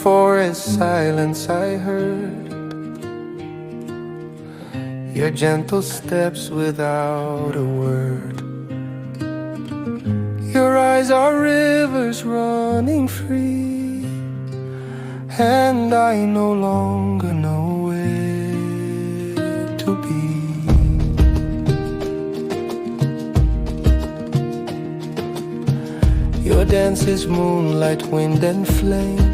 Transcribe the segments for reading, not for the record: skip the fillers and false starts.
forest silence I heard your gentle steps without a word. Your eyes are rivers running free, and I no longer know where to be. Your dance is moonlight, wind and flame,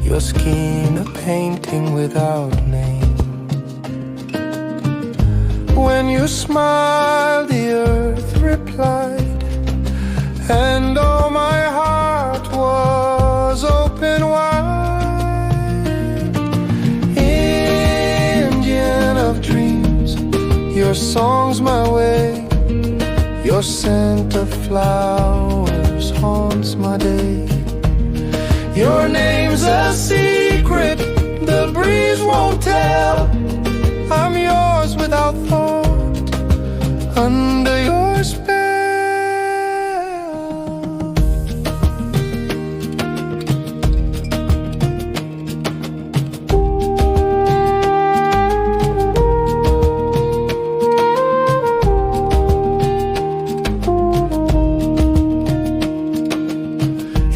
your skin a painting without name. When you smiled, the earth replied, and oh, my heart was open wide. Indian of dreams, your song's my way, your scent of flowers haunts my day. Your name's a secret the breeze won't tell. I'm yours without thought, under your spell.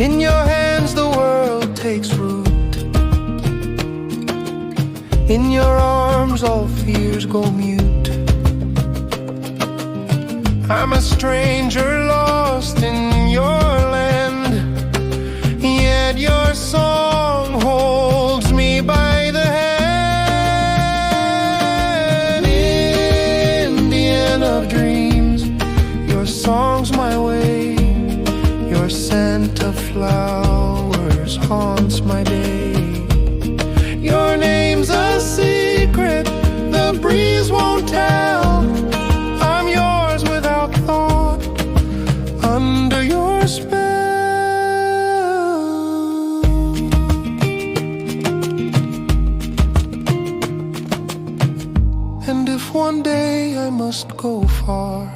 In your hands the world takes root, in your arms all fears go mute. I'm a stranger lost in your land, yet your song holds me by the hand. Indian of dreams, your song's my way, your scent of flowers haunts my day. Your name's a secret the breeze won't tell. I'm yours without thought, under your spell. And if one day I must go far,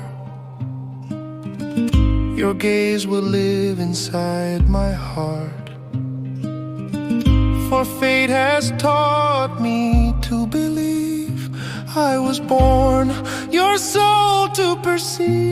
your gaze will live inside my heart. For fate has taught me to believe I was born your soul to perceive.